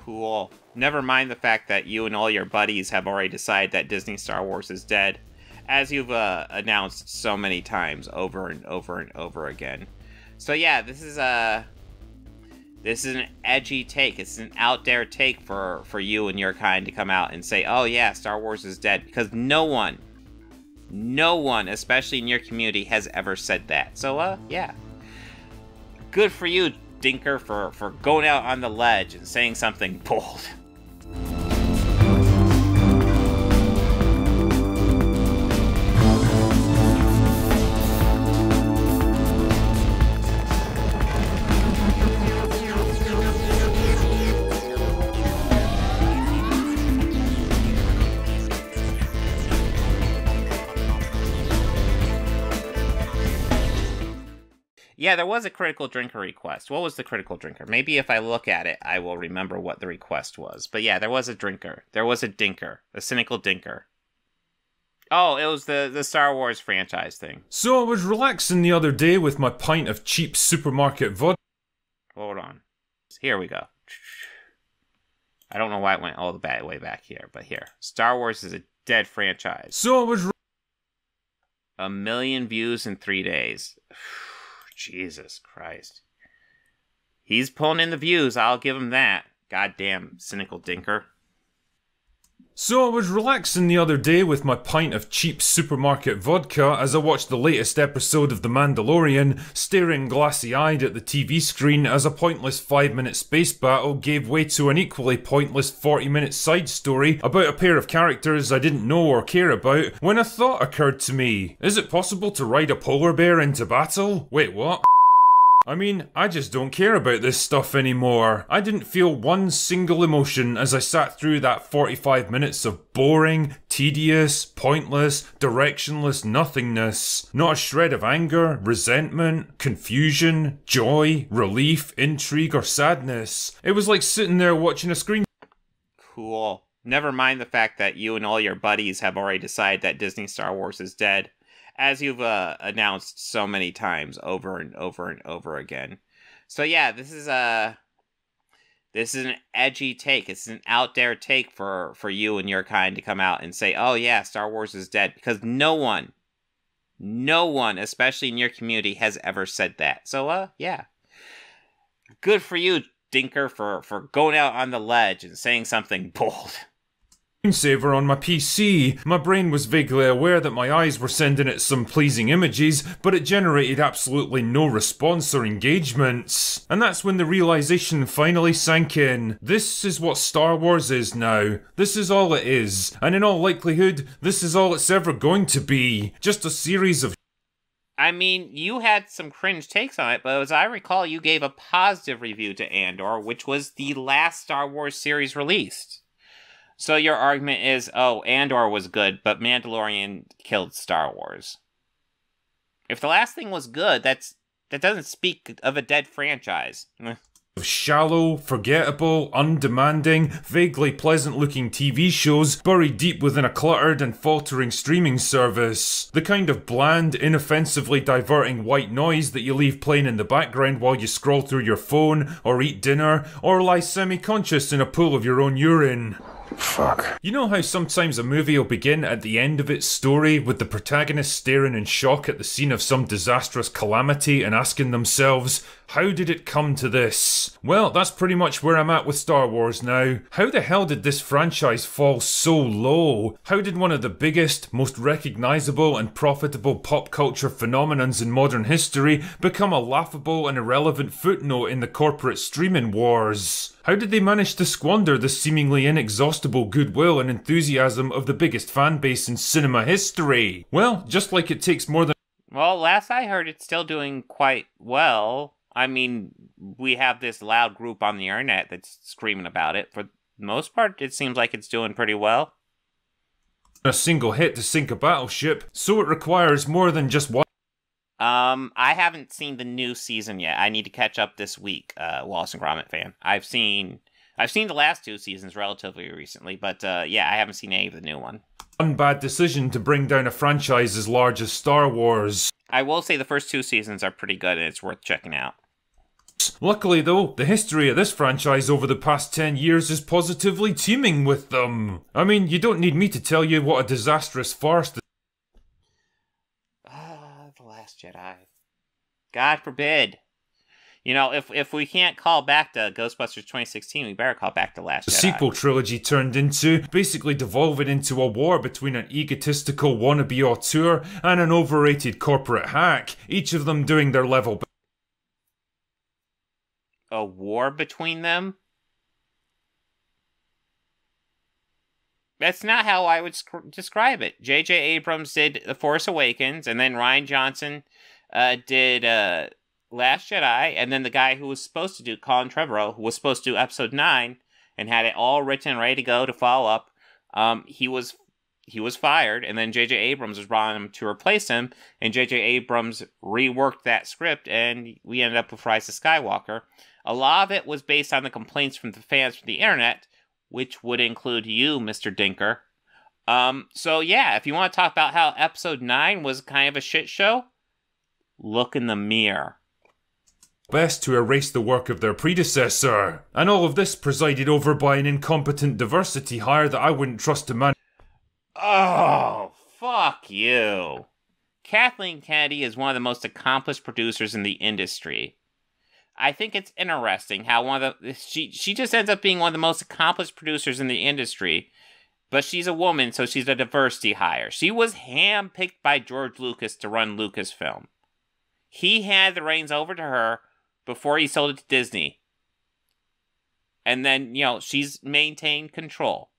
Cool. Never mind the fact that you and all your buddies have already decided that Disney Star Wars is dead, as you've announced so many times over and over and over again. So yeah, this is an edgy take. It's an out there take for you and your kind to come out and say, oh yeah, Star Wars is dead, because no one, especially in your community, has ever said that. So yeah, good for you, Dinker, for going out on the ledge and saying something bold. Yeah, there was a critical drinker request. What was the critical drinker? Maybe if I look at it, I will remember what the request was. But yeah, there was a drinker. There was a dinker. A cynical dinker. Oh, it was the Star Wars franchise thing. So I was relaxing the other day with my pint of cheap supermarket vodka. Hold on. Here we go. I don't know why it went all the way back here, but here. Star Wars is a dead franchise. So I was... 1 million views in 3 days. Jesus Christ. He's pulling in the views, I'll give him that. Goddamn cynical dinker. So I was relaxing the other day with my pint of cheap supermarket vodka as I watched the latest episode of The Mandalorian, staring glassy-eyed at the TV screen as a pointless 5-minute space battle gave way to an equally pointless 40-minute side story about a pair of characters I didn't know or care about, when a thought occurred to me. Is it possible to ride a polar bear into battle? Wait, what? I mean, I just don't care about this stuff anymore. I didn't feel one single emotion as I sat through that 45 minutes of boring, tedious, pointless, directionless nothingness. Not a shred of anger, resentment, confusion, joy, relief, intrigue, or sadness. It was like sitting there watching a screen. Cool. Never mind the fact that you and all your buddies have already decided that Disney Star Wars is dead, as you've announced so many times over and over and over again. So yeah, this is an edgy take. It's an out there take for you and your kind to come out and say, oh yeah, Star Wars is dead, because no one, especially in your community, has ever said that. So yeah, good for you, Dinker, for going out on the ledge and saying something bold. Saver on my PC. My brain was vaguely aware that my eyes were sending it some pleasing images, but it generated absolutely no response or engagements. And that's when the realization finally sank in. This is what Star Wars is now. This is all it is. And in all likelihood, this is all it's ever going to be. Just a series of... I mean, you had some cringe takes on it, but as I recall, you gave a positive review to Andor, which was the last Star Wars series released. So your argument is, oh, Andor was good, but Mandalorian killed Star Wars. If the last thing was good, that doesn't speak of a dead franchise. Shallow, forgettable, undemanding, vaguely pleasant-looking TV shows buried deep within a cluttered and faltering streaming service. The kind of bland, inoffensively diverting white noise that you leave playing in the background while you scroll through your phone, or eat dinner, or lie semi-conscious in a pool of your own urine. Fuck. You know how sometimes a movie will begin at the end of its story with the protagonist staring in shock at the scene of some disastrous calamity and asking themselves, how did it come to this? Well, that's pretty much where I'm at with Star Wars now. How the hell did this franchise fall so low? How did one of the biggest, most recognisable and profitable pop culture phenomenons in modern history become a laughable and irrelevant footnote in the corporate streaming wars? How did they manage to squander the seemingly inexhaustible goodwill and enthusiasm of the biggest fan base in cinema history? Well, just like it takes more than... Well, last I heard, it's still doing quite well. I mean, we have this loud group on the internet that's screaming about it. For the most part, it seems like it's doing pretty well. A single hit to sink a battleship, so it requires more than just one... I haven't seen the new season yet. I need to catch up this week, Wallace and Gromit fan. I've seen the last 2 seasons relatively recently, but yeah, I haven't seen any of the new one. One bad decision to bring down a franchise as large as Star Wars. I will say the first 2 seasons are pretty good and it's worth checking out. Luckily though, the history of this franchise over the past 10 years is positively teeming with them. I mean, you don't need me to tell you what a disastrous farce The Last Jedi. God forbid. You know, if we can't call back to Ghostbusters 2016, we better call back to Last Jedi. The sequel trilogy turned into, basically devolving into a war between an egotistical wannabe auteur and an overrated corporate hack, each of them doing their level best. A war between them? That's not how I would describe it. J.J. Abrams did The Force Awakens, and then Rian Johnson did Last Jedi, and then the guy who was supposed to do, Colin Trevorrow, who was supposed to do Episode 9, and had it all written and ready to go to follow up, he was fired, and then J.J. Abrams was brought in to replace him, and J.J. Abrams reworked that script, and we ended up with Rise of Skywalker. A lot of it was based on the complaints from the fans from the internet, which would include you, Mr. Dinker. So yeah, if you want to talk about how Episode 9 was kind of a shit show, look in the mirror. Best to erase the work of their predecessor. And all of this presided over by an incompetent diversity hire that I wouldn't trust to manage. Oh, fuck you. Kathleen Kennedy is one of the most accomplished producers in the industry. I think it's interesting how she just ends up being one of the most accomplished producers in the industry, but she's a woman, so she's a diversity hire. She was handpicked by George Lucas to run Lucasfilm. He had the reins over to her before he sold it to Disney. And then, she's maintained control.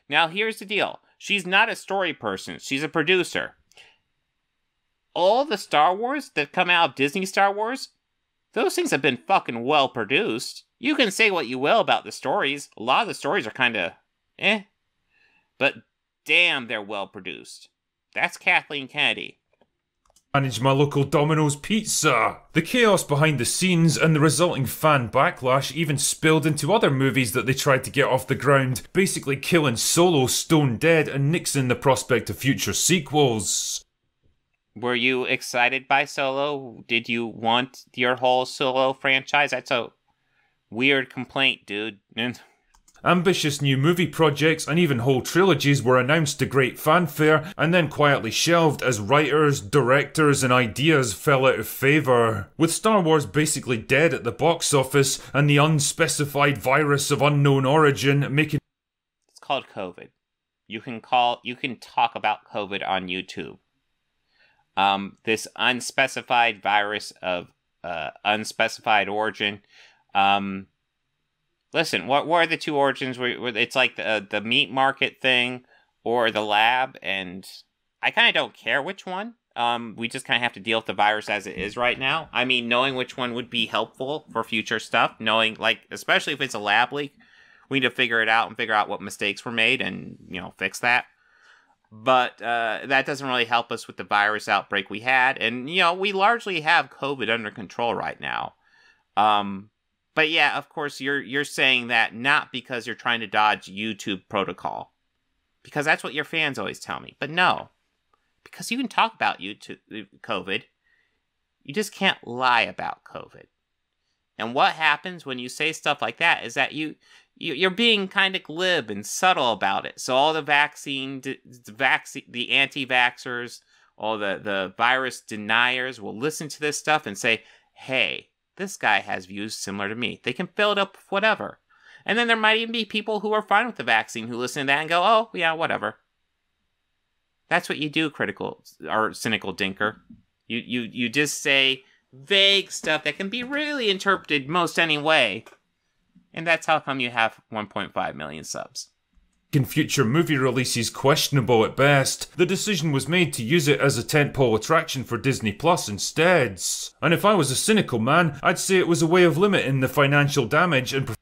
Now, here's the deal. She's not a story person. She's a producer. All the Star Wars that come out of Disney Star Wars, those things have been fucking well produced. You can say what you will about the stories. A lot of the stories are kind of but damn, they're well produced. That's Kathleen Kennedy. Manage my local Domino's pizza. The chaos behind the scenes and the resulting fan backlash even spilled into other movies that they tried to get off the ground, basically killing Solo stone dead and nixing the prospect of future sequels. Were you excited by Solo? Did you want your whole Solo franchise? That's a weird complaint, dude. Ambitious new movie projects and even whole trilogies were announced to great fanfare and then quietly shelved as writers, directors and ideas fell out of favour. With Star Wars basically dead at the box office and the unspecified virus of unknown origin making... It's called COVID. You can talk about COVID on YouTube. This unspecified virus of unspecified origin. Listen, what are the two origins? Where it's like the meat market thing or the lab, and I kind of don't care which one. We just kind of have to deal with the virus as it is right now. I mean, knowing which one would be helpful for future stuff, knowing, especially if it's a lab leak, we need to figure it out and figure out what mistakes were made and, fix that. But that doesn't really help us with the virus outbreak we had. And, we largely have COVID under control right now. But yeah, of course, you're saying that not because you're trying to dodge YouTube protocol. Because that's what your fans always tell me. But no. Because you can talk about COVID. You just can't lie about COVID. And what happens when you say stuff like that is that you're being kind of glib and subtle about it. So all the the anti-vaxxers, all the virus deniers will listen to this stuff and say, hey, this guy has views similar to me. They can fill it up with whatever. And then there might even be people who are fine with the vaccine who listen to that and go, oh, yeah, whatever. That's what you do, critical or cynical dinker. You just say vague stuff that can be really interpreted most any way. And that's how come you have 1.5 million subs. In future movie releases questionable at best, the decision was made to use it as a tentpole attraction for Disney Plus instead. And if I was a cynical man, I'd say it was a way of limiting the financial damage and...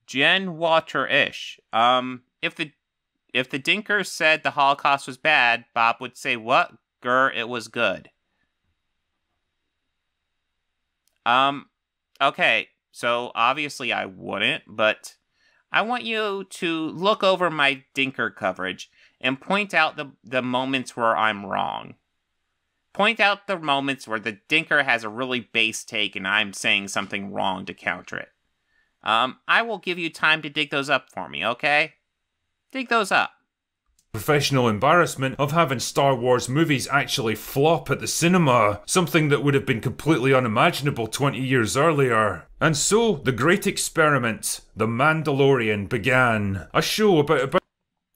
Jen Water-ish. If the Dinker said the Holocaust was bad, Bob would say, what? Grr, it was good. Okay, so obviously I wouldn't, but I want you to look over my Dinker coverage and point out the moments where I'm wrong. Point out the moments where the Dinker has a really base take and I'm saying something wrong to counter it. I will give you time to dig those up for me, okay? Dig those up. Professional embarrassment of having Star Wars movies actually flop at the cinema, something that would have been completely unimaginable 20 years earlier. And so, the great experiment, The Mandalorian, began. A show about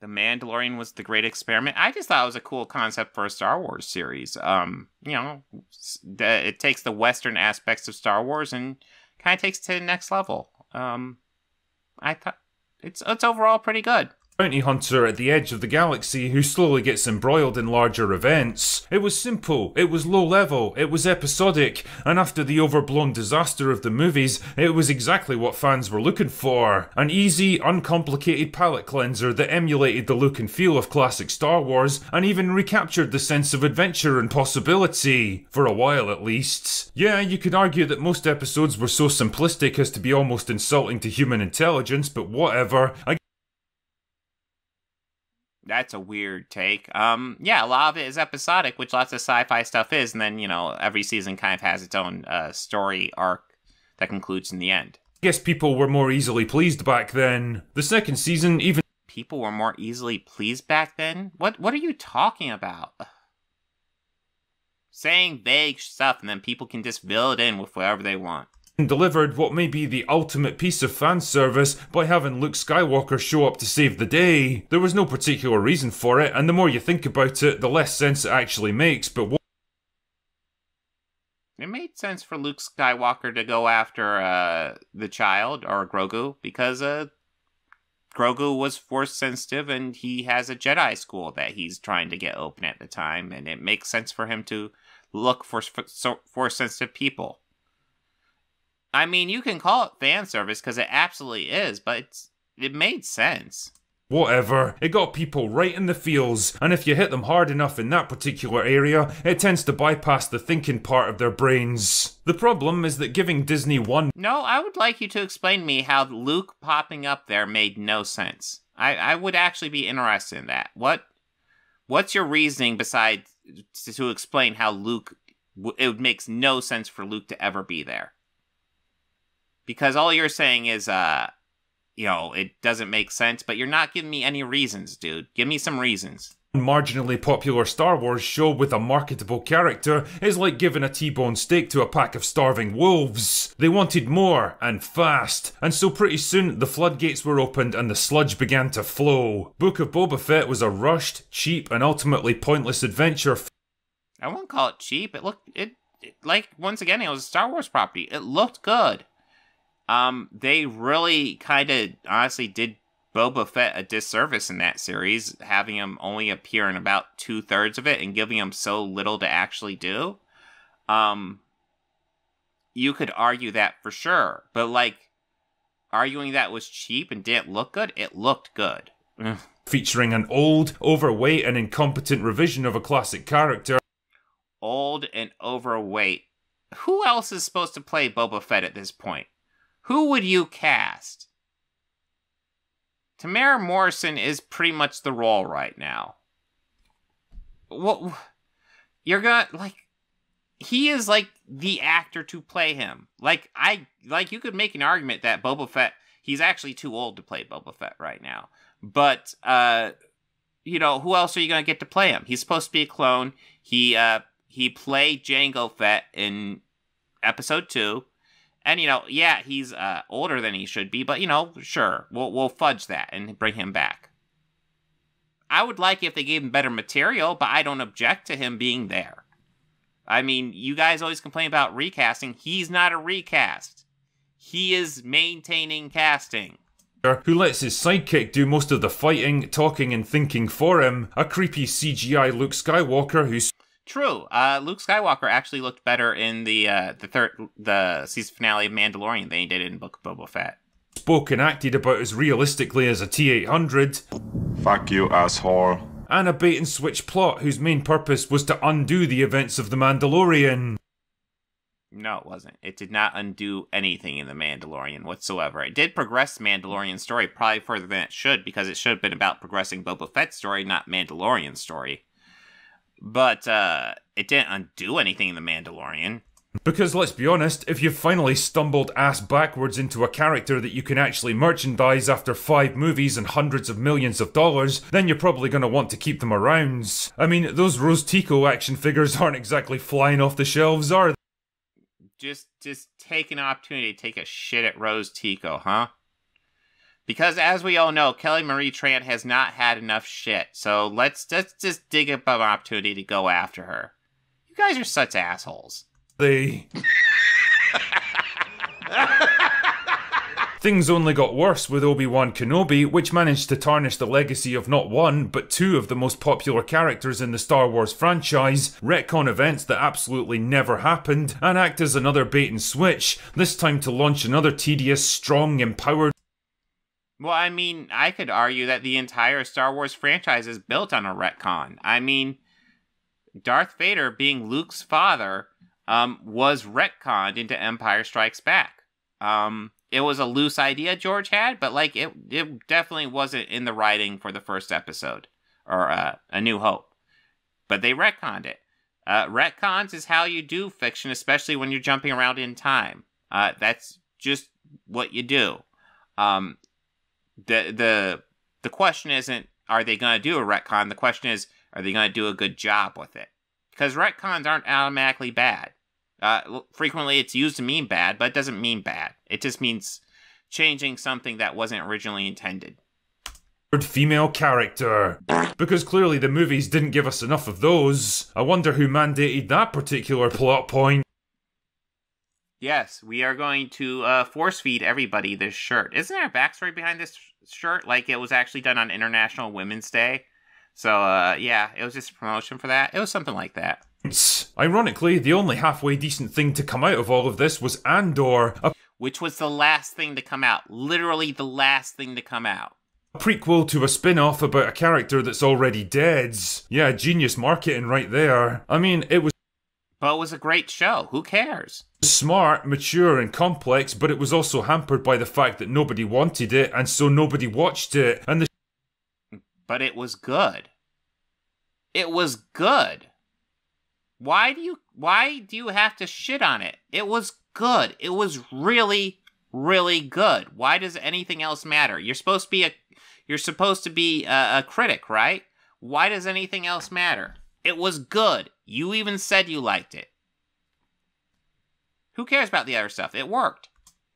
The Mandalorian was the great experiment. I just thought it was a cool concept for a Star Wars series. It takes the Western aspects of Star Wars and kind of takes it to the next level. I thought it's overall pretty good. Bounty hunter at the edge of the galaxy who slowly gets embroiled in larger events. It was simple, it was low level, it was episodic, and after the overblown disaster of the movies, it was exactly what fans were looking for. An easy, uncomplicated palate cleanser that emulated the look and feel of classic Star Wars, and even recaptured the sense of adventure and possibility. For a while at least. Yeah, you could argue that most episodes were so simplistic as to be almost insulting to human intelligence, but whatever. That's a weird take. Yeah, a lot of it is episodic, which lots of sci-fi stuff is, and then, every season kind of has its own story arc that concludes in the end. I guess people were more easily pleased back then. The second season even... People were more easily pleased back then? What are you talking about? Saying vague stuff, and then people can just fill it in with whatever they want. Delivered what may be the ultimate piece of fan service by having Luke Skywalker show up to save the day. There was no particular reason for it, and the more you think about it, the less sense it actually makes, but it made sense for Luke Skywalker to go after the child, or Grogu, because Grogu was force sensitive and he has a Jedi school that he's trying to get open at the time, and it makes sense for him to look for force sensitive people. I mean, you can call it fan service because it absolutely is, but it made sense. Whatever, it got people right in the feels, and if you hit them hard enough in that particular area, it tends to bypass the thinking part of their brains. The problem is that giving Disney one... No, I would like you to explain to me how Luke popping up there made no sense. I would actually be interested in that. What's your reasoning besides to explain how Luke... It makes no sense for Luke to ever be there? Because all you're saying is, it doesn't make sense, but you're not giving me any reasons, dude. Give me some reasons. A marginally popular Star Wars show with a marketable character is like giving a T-bone steak to a pack of starving wolves. They wanted more, and fast, and so pretty soon the floodgates were opened and the sludge began to flow. Book of Boba Fett was a rushed, cheap, and ultimately pointless adventure. I won't call it cheap. Once again, it was a Star Wars property. It looked good. They really kind of honestly did Boba Fett a disservice in that series, having him only appear in about 2/3 of it and giving him so little to actually do. You could argue that for sure, but arguing that was cheap and didn't look good, it looked good. Featuring an old, overweight, and incompetent revision of a classic character. Old and overweight. Who else is supposed to play Boba Fett at this point? Who would you cast? Tamara Morrison is pretty much the role right now. What? You're gonna, he is, the actor to play him. You could make an argument that Boba Fett, he's actually too old to play Boba Fett right now. But, who else are you gonna get to play him? He's supposed to be a clone. He played Jango Fett in Episode 2. And, he's older than he should be, but, sure, we'll fudge that and bring him back. I would like if they gave him better material, but I don't object to him being there. I mean, you guys always complain about recasting. He's not a recast. He is maintaining casting. Who lets his sidekick do most of the fighting, talking, and thinking for him. A creepy CGI Luke Skywalker who's... True. Luke Skywalker actually looked better in the season finale of Mandalorian than he did in Book of Boba Fett. Spoke and acted about as realistically as a T-800. Fuck you, asshole. And a bait and switch plot whose main purpose was to undo the events of The Mandalorian. No, it wasn't. It did not undo anything in The Mandalorian whatsoever. It did progress the Mandalorian story probably further than it should, because it should have been about progressing Boba Fett's story, not Mandalorian's story. But it didn't undo anything in The Mandalorian. Because let's be honest, if you've finally stumbled ass backwards into a character that you can actually merchandise after 5 movies and hundreds of millions of dollars, then you're probably going to want to keep them around. I mean, those Rose Tico action figures aren't exactly flying off the shelves, are they? Just take an opportunity to take a shit at Rose Tico, huh? Because as we all know, Kelly Marie Tran has not had enough shit, so let's just dig up an opportunity to go after her. You guys are such assholes. Things only got worse with Obi-Wan Kenobi, which managed to tarnish the legacy of not one, but 2 of the most popular characters in the Star Wars franchise, retcon events that absolutely never happened, and act as another bait and switch, this time to launch another tedious, strong, empowered... Well, I mean, I could argue that the entire Star Wars franchise is built on a retcon. I mean, Darth Vader being Luke's father was retconned into Empire Strikes Back. It was a loose idea George had, but like it definitely wasn't in the writing for the first episode or A New Hope. But they retconned it. Retcons is how you do fiction, especially when you're jumping around in time. That's just what you do. The question isn't, are they going to do a retcon? The question is, are they going to do a good job with it? Because retcons aren't automatically bad. Frequently it's used to mean bad, but it doesn't mean bad. It just means changing something that wasn't originally intended. Female character. Because clearly the movies didn't give us enough of those. I wonder who mandated that particular plot point. Yes, we are going to force feed everybody this shirt. Isn't there a backstory behind this shirt? Like, it was actually done on International Women's Day. So, yeah, it was just a promotion for that. It was something like that. Ironically, the only halfway decent thing to come out of all of this was Andor, which was the last thing to come out. Literally the last thing to come out. A prequel to a spin-off about a character that's already dead. Yeah, genius marketing right there. I mean, it was... But it was a great show. Who cares? Smart, mature, and complex, but it was also hampered by the fact that nobody wanted it, and so nobody watched it, and the... But it was good. It was good. Why do you have to shit on it? It was good. It was really, really good. Why does anything else matter? You're supposed to be a critic, right? Why does anything else matter? It was good. You even said you liked it. Who cares about the other stuff? It worked.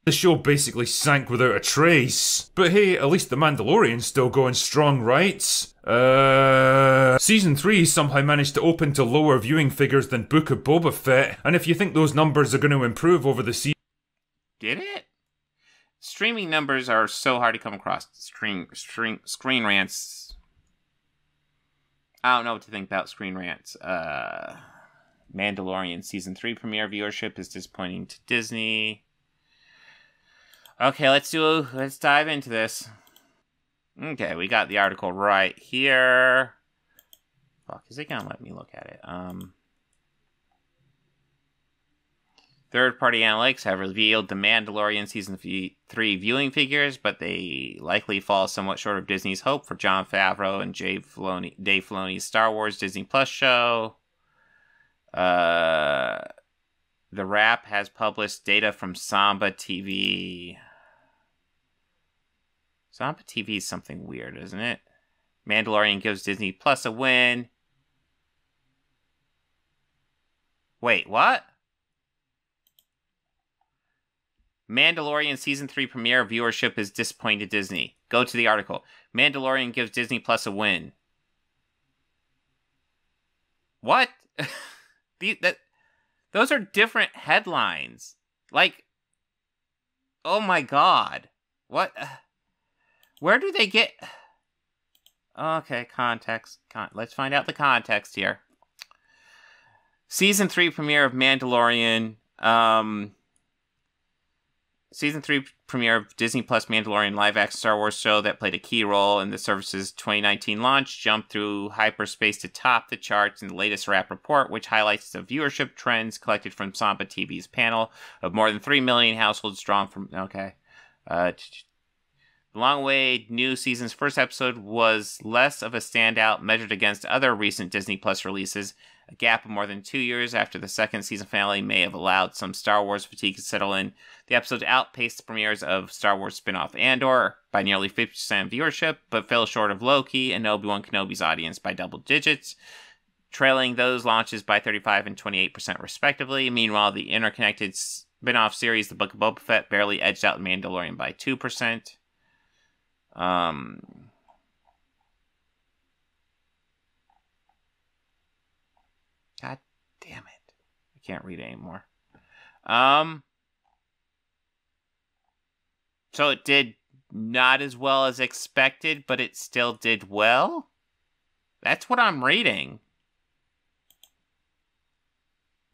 The show basically sank without a trace. But hey, at least The Mandalorian's still going strong, right? Season 3 somehow managed to open to lower viewing figures than Book of Boba Fett, and if you think those numbers are going to improve over the season... Did it? Streaming numbers are so hard to come across. Screen Rants. I don't know what to think about Screen Rants. Mandalorian Season 3 premiere viewership is disappointing to Disney. Okay, let's dive into this. Okay, we got the article right here. Fuck, is it gonna let me look at it? Third-party analytics have revealed The Mandalorian Season 3 viewing figures, but they likely fall somewhat short of Disney's hope for Jon Favreau and Dave Filoni's Star Wars Disney Plus show. The Wrap has published data from Samba TV. Samba TV is something weird, isn't it? Mandalorian gives Disney Plus a win. Wait, what? Mandalorian Season 3 premiere viewership is disappointing to Disney. Go to the article. Mandalorian gives Disney Plus a win. What? Those are different headlines. Like, oh my god. What? Where do they get... Okay, context. Let's find out the context here. Season 3 premiere of Mandalorian. Season 3 premiere of Disney Plus Mandalorian live-action Star Wars show that played a key role in the service's 2019 launch jumped through hyperspace to top the charts in the latest Wrap report, which highlights the viewership trends collected from Samba TV's panel of more than 3 million households drawn from... Okay. The long-awaited new season's first episode was less of a standout measured against other recent Disney Plus releases. A gap of more than 2 years after the second season finale may have allowed some Star Wars fatigue to settle in. The episode outpaced the premieres of Star Wars spin-off Andor by nearly 50% viewership, but fell short of Loki and Obi-Wan Kenobi's audience by double digits, trailing those launches by 35% and 28% respectively. Meanwhile, the interconnected spin-off series, The Book of Boba Fett, barely edged out Mandalorian by 2%. God damn it. I can't read anymore. So it did not as well as expected, but it still did well? That's what I'm reading.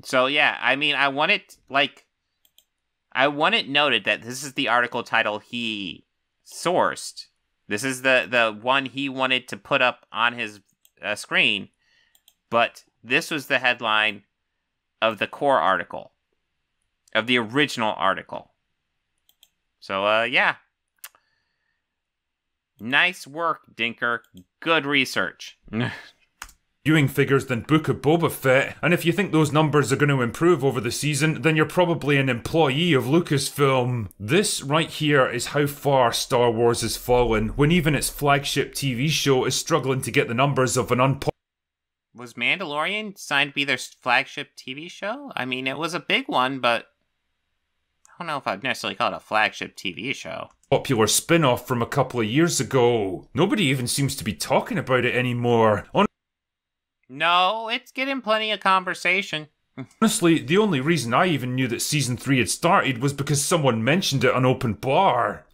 So yeah, I mean, I want it noted that this is the article title he sourced. This is the one he wanted to put up on his screen, but this was the headline of the core article, of the original article. So, yeah. Nice work, Dinker. Good research. Viewing figures than Book of Boba Fett, and if you think those numbers are going to improve over the season, then you're probably an employee of Lucasfilm. This right here is how far Star Wars has fallen, when even its flagship TV show is struggling to get the numbers of an Was Mandalorian signed to be their flagship TV show? I mean, it was a big one, but I don't know if I'd necessarily call it a flagship TV show. Popular spin-off from a couple of years ago. Nobody even seems to be talking about it anymore. No, it's getting plenty of conversation. Honestly, the only reason I even knew that Season 3 had started was because someone mentioned it on Open Bar.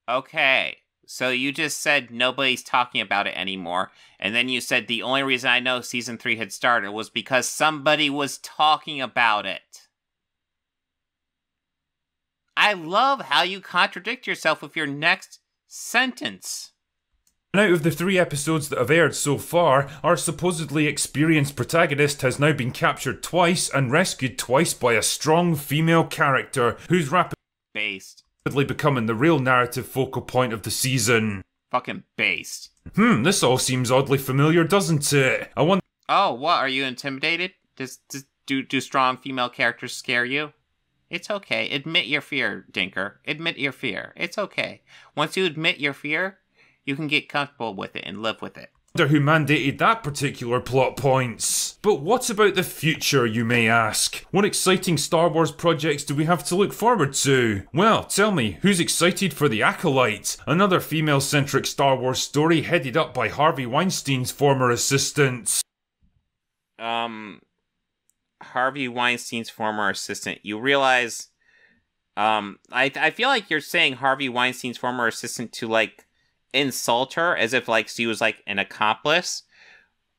Okay, so you just said nobody's talking about it anymore, and then you said the only reason I know Season 3 had started was because somebody was talking about it. I love how you contradict yourself with your next sentence. And out of the 3 episodes that have aired so far, our supposedly experienced protagonist has now been captured twice and rescued twice by a strong female character who's rapidly becoming the real narrative focal point of the season. Fucking based. This all seems oddly familiar, doesn't it? Oh, what? Are you intimidated? Do strong female characters scare you? It's okay. Admit your fear, Dinker. Admit your fear. It's okay. Once you admit your fear, you can get comfortable with it and live with it. I wonder who mandated that particular plot points. But what about the future, you may ask? What exciting Star Wars projects do we have to look forward to? Well, tell me, who's excited for The Acolyte? Another female-centric Star Wars story headed up by Harvey Weinstein's former assistant. Harvey Weinstein's former assistant. You realize, I feel like you're saying Harvey Weinstein's former assistant to, like, insult her as if like she was like an accomplice,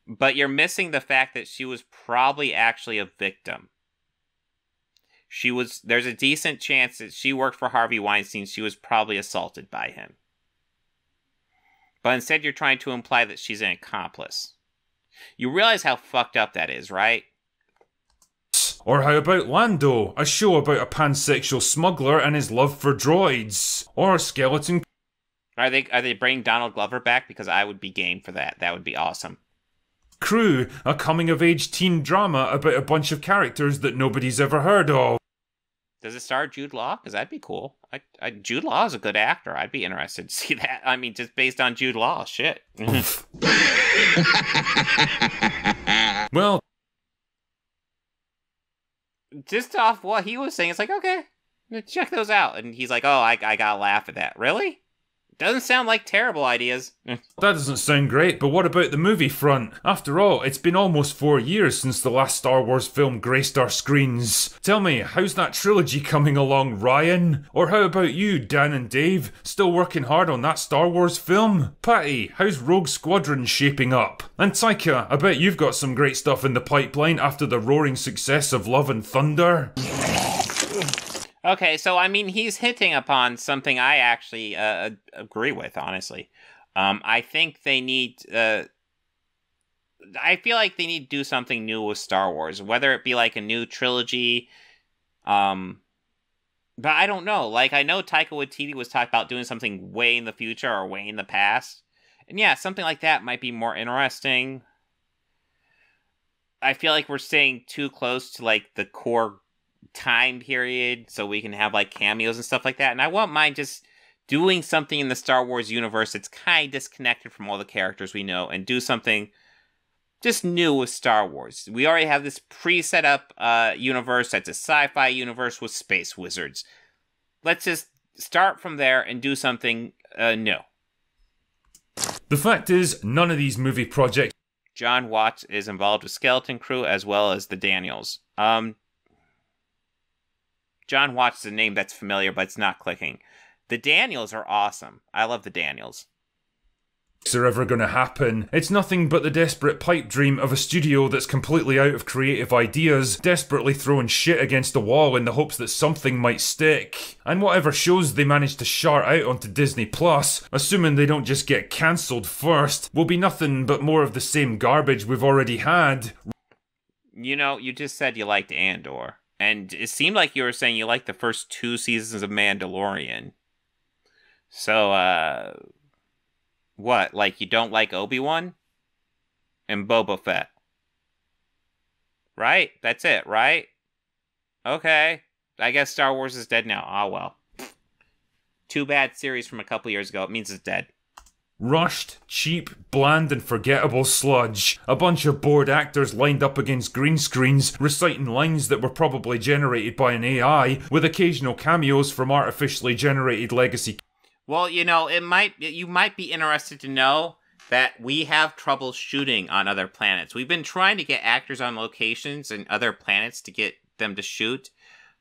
but you're missing the fact that she was probably actually a victim. There's a decent chance that she worked for Harvey Weinstein. She was probably assaulted by him, but instead you're trying to imply that she's an accomplice. You realize how fucked up that is, right? Or how about Lando, a show about a pansexual smuggler and his love for droids? Or Skeleton Are they bringing Donald Glover back? Because I would be game for that. That would be awesome. Crew, a coming-of-age teen drama about a bunch of characters that nobody's ever heard of. Does it star Jude Law? Because that'd be cool. Jude Law is a good actor. I'd be interested to see that. I mean, just based on Jude Law, shit. Well, just off what he was saying, it's like, okay, check those out. And he's like, oh, I gotta laugh at that. Really? Doesn't sound like terrible ideas. That doesn't sound great, but what about the movie front? After all, it's been almost 4 years since the last Star Wars film graced our screens. Tell me, how's that trilogy coming along, Ryan? Or how about you, Dan and Dave? Still working hard on that Star Wars film? Patty, how's Rogue Squadron shaping up? And Taika, I bet you've got some great stuff in the pipeline after the roaring success of Love and Thunder. Okay, so I mean, he's hinting upon something I actually agree with, honestly. I think they need... I feel like they need to do something new with Star Wars, whether it be like a new trilogy, But I don't know. Like, I know Taika Waititi was talking about doing something way in the future or way in the past. And yeah, something like that might be more interesting. I feel like we're staying too close to, like, the core time period so we can have, like, cameos and stuff like that. And I won't mind just doing something in the Star Wars universe that's kind of disconnected from all the characters we know and do something just new with Star Wars. We already have this pre-set up universe that's a sci-fi universe with space wizards. Let's just start from there and do something new. The fact is, none of these movie projects... John Watts is involved with Skeleton Crew as well as the Daniels. John Watts is a name that's familiar, but it's not clicking. The Daniels are awesome. I love the Daniels. Are ever going to happen. It's nothing but the desperate pipe dream of a studio that's completely out of creative ideas, desperately throwing shit against the wall in the hopes that something might stick. And whatever shows they manage to shart out onto Disney Plus, assuming they don't just get cancelled first, will be nothing but more of the same garbage we've already had. You know, you just said you liked Andor, and it seemed like you were saying you liked the first 2 seasons of Mandalorian. So, what, like you don't like Obi-Wan? And Boba Fett? Right? That's it, right? Okay. I guess Star Wars is dead now. Ah, well. Too bad series from a couple years ago. It means it's dead. Rushed, cheap, bland and forgettable sludge. A bunch of bored actors lined up against green screens, reciting lines that were probably generated by an AI, with occasional cameos from artificially generated legacy. Well, you know, you might be interested to know that we have trouble shooting on other planets. We've been trying to get actors on locations and other planets to get them to shoot,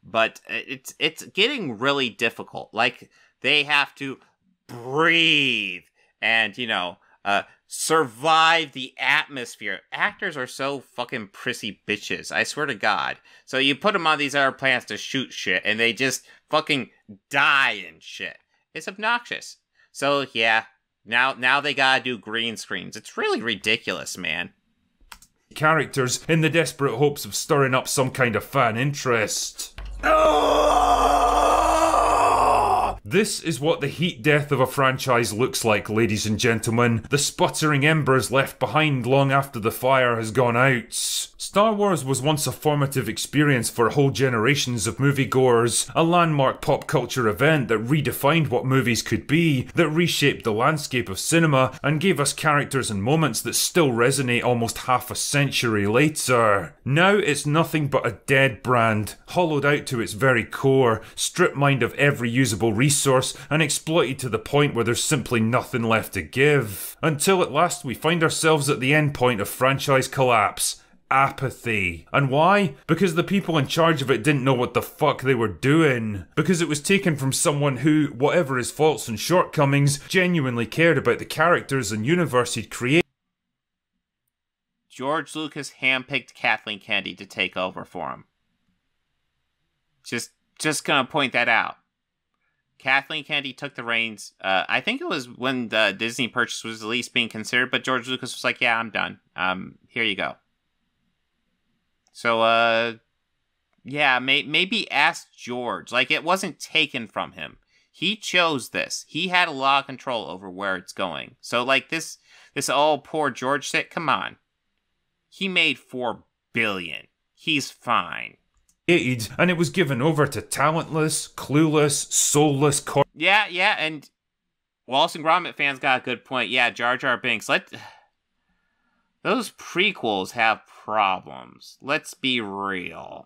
but it's getting really difficult. Like, they have to breathe and, you know, survive the atmosphere. Actors are so fucking prissy bitches, I swear to God. So you put them on these other planets to shoot shit, and they just fucking die and shit. It's obnoxious. So, yeah, now they gotta do green screens. It's really ridiculous, man. Characters in the desperate hopes of stirring up some kind of fan interest. This is what the heat death of a franchise looks like, ladies and gentlemen. The sputtering embers left behind long after the fire has gone out. Star Wars was once a formative experience for whole generations of moviegoers, a landmark pop culture event that redefined what movies could be, that reshaped the landscape of cinema, and gave us characters and moments that still resonate almost half a century later. Now it's nothing but a dead brand, hollowed out to its very core, strip-mined of every usable resource, and exploited to the point where there's simply nothing left to give. Until at last we find ourselves at the end point of franchise collapse. Apathy. And why? Because the people in charge of it didn't know what the fuck they were doing. Because it was taken from someone who, whatever his faults and shortcomings, genuinely cared about the characters and universe he'd created. George Lucas handpicked Kathleen Kennedy to take over for him. Just gonna point that out. Kathleen Kennedy took the reins. I think it was when the Disney purchase was at least being considered, but George Lucas was like, yeah, I'm done. Here you go. So, yeah, maybe ask George. Like, it wasn't taken from him. He chose this. He had a lot of control over where it's going. So, like, this oh, poor George shit, come on. He made $4 billion. He's fine. And it was given over to talentless, clueless, soulless Yeah, and Wallace and Gromit fans got a good point. Yeah, Jar Jar Binks. Those prequels have problems. Let's be real.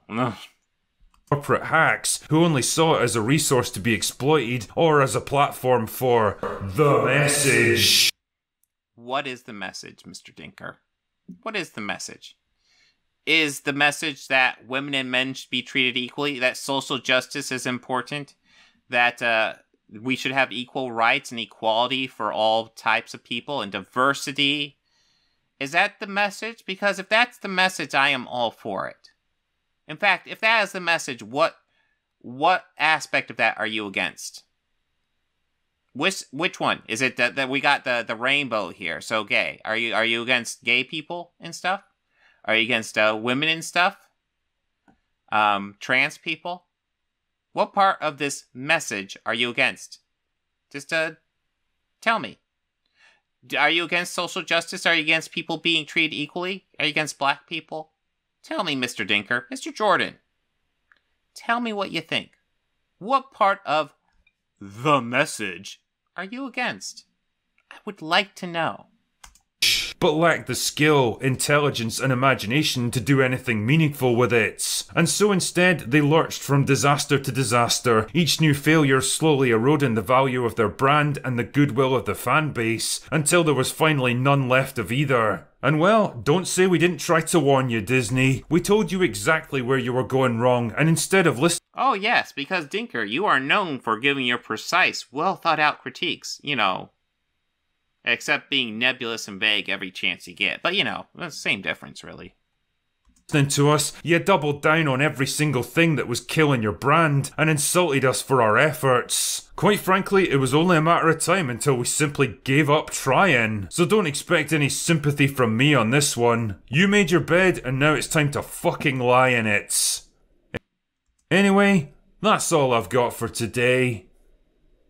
corporate hacks who only saw it as a resource to be exploited or as a platform for the message. What is the message, Mr. Dinker? What is the message? Is the message that women and men should be treated equally, that social justice is important, that we should have equal rights and equality for all types of people and diversity? Is that the message? Because if that's the message, I am all for it. In fact, if that is the message, what aspect of that are you against? Which one? Is it that we got the rainbow here, so gay? Are you against gay people and stuff? Are you against women and stuff? Trans people? What part of this message are you against? Just tell me. Are you against social justice? Are you against people being treated equally? Are you against black people? Tell me, Mr. Dinker. Mr. Jordan. Tell me what you think. What part of the message are you against? I would like to know. But lacked the skill, intelligence, and imagination to do anything meaningful with it. And so instead, they lurched from disaster to disaster, each new failure slowly eroding the value of their brand and the goodwill of the fan base, until there was finally none left of either. And well, don't say we didn't try to warn you, Disney. We told you exactly where you were going wrong, and instead of listening... Oh yes, because Dinker, you are known for giving your precise, well-thought-out critiques, you know. Except being nebulous and vague every chance you get. But, you know, the same difference, really. Listening to us, you doubled down on every single thing that was killing your brand, and insulted us for our efforts. Quite frankly, it was only a matter of time until we simply gave up trying. So don't expect any sympathy from me on this one. You made your bed, and now it's time to fucking lie in it. Anyway, that's all I've got for today.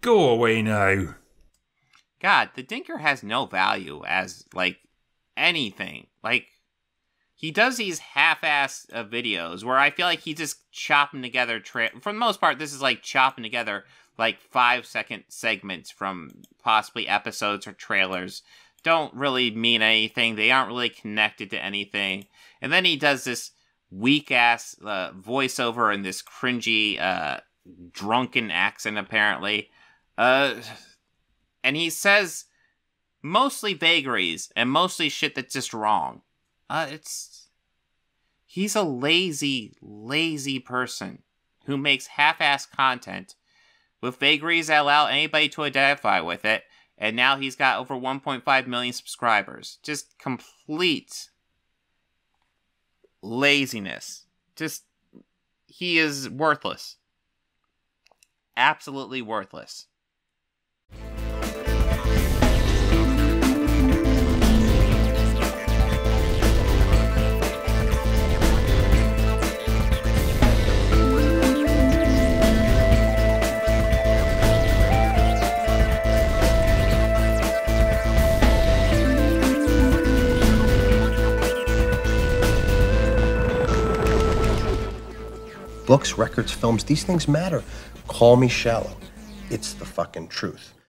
Go away now. God, the Dinker has no value as, like, anything. Like, he does these half-ass videos where I feel like he's just chopping together... For the most part, this is like chopping together, like, 5-second segments from possibly episodes or trailers. Don't really mean anything. They aren't really connected to anything. And then he does this weak-ass voiceover in this cringy, drunken accent, apparently. And he says mostly vagaries and mostly shit that's just wrong. He's a lazy, lazy person who makes half-assed content with vagaries that allow anybody to identify with it, and now he's got over 1.5 million subscribers. Just complete laziness. He is worthless. Absolutely worthless. Books, records, films, these things matter. Call me shallow. It's the fucking truth.